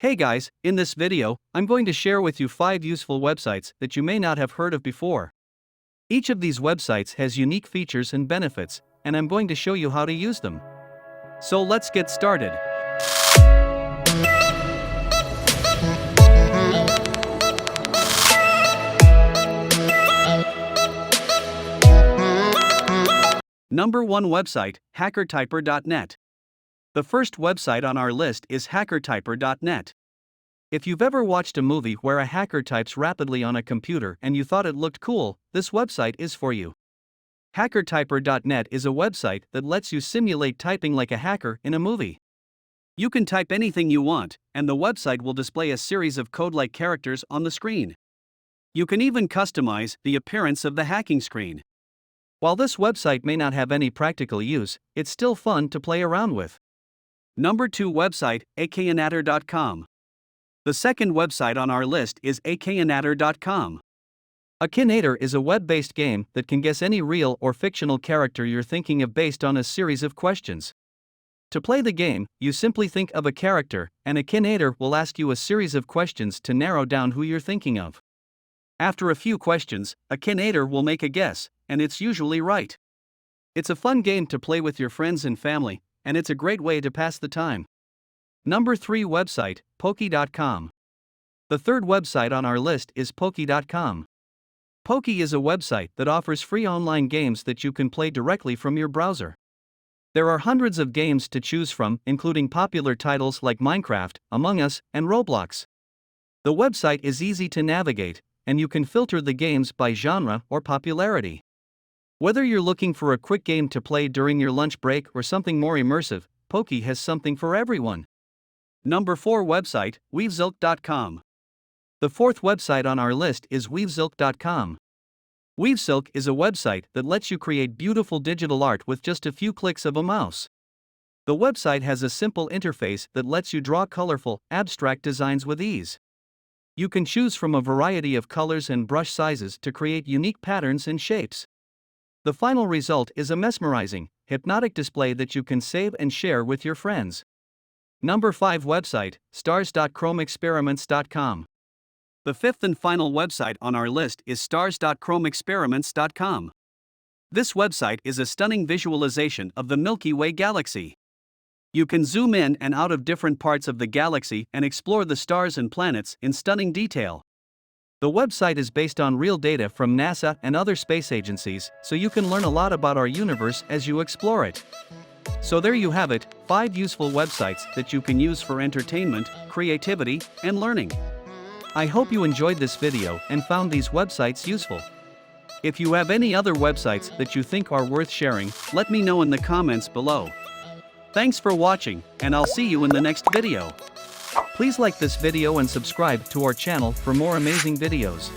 Hey guys, in this video, I'm going to share with you 5 useful websites that you may not have heard of before. Each of these websites has unique features and benefits, and I'm going to show you how to use them. So let's get started. Number 1 website, hackertyper.net. The first website on our list is hackertyper.net. If you've ever watched a movie where a hacker types rapidly on a computer and you thought it looked cool, this website is for you. Hackertyper.net is a website that lets you simulate typing like a hacker in a movie. You can type anything you want, and the website will display a series of code-like characters on the screen. You can even customize the appearance of the hacking screen. While this website may not have any practical use, it's still fun to play around with. Number 2 website, akinator.com. The second website on our list is akinator.com. Akinator is a web-based game that can guess any real or fictional character you're thinking of based on a series of questions. To play the game, you simply think of a character, and Akinator will ask you a series of questions to narrow down who you're thinking of. After a few questions, Akinator will make a guess, and it's usually right. It's a fun game to play with your friends and family, and it's a great way to pass the time. Number 3 website, Poki.com. The third website on our list is Poki.com. Poki is a website that offers free online games that you can play directly from your browser. There are hundreds of games to choose from, including popular titles like Minecraft, Among Us, and Roblox. The website is easy to navigate, and you can filter the games by genre or popularity. Whether you're looking for a quick game to play during your lunch break or something more immersive, Poki has something for everyone. Number 4 website, weavesilk.com. The fourth website on our list is weavesilk.com. Weavesilk is a website that lets you create beautiful digital art with just a few clicks of a mouse. The website has a simple interface that lets you draw colorful, abstract designs with ease. You can choose from a variety of colors and brush sizes to create unique patterns and shapes. The final result is a mesmerizing, hypnotic display that you can save and share with your friends. Number 5 website, stars.chromeexperiments.com. The fifth and final website on our list is stars.chromeexperiments.com. This website is a stunning visualization of the Milky Way galaxy. You can zoom in and out of different parts of the galaxy and explore the stars and planets in stunning detail. The website is based on real data from NASA and other space agencies, so you can learn a lot about our universe as you explore it. So there you have it, 5 useful websites that you can use for entertainment, creativity, and learning. I hope you enjoyed this video and found these websites useful. If you have any other websites that you think are worth sharing, let me know in the comments below. Thanks for watching, and I'll see you in the next video. Please like this video and subscribe to our channel for more amazing videos.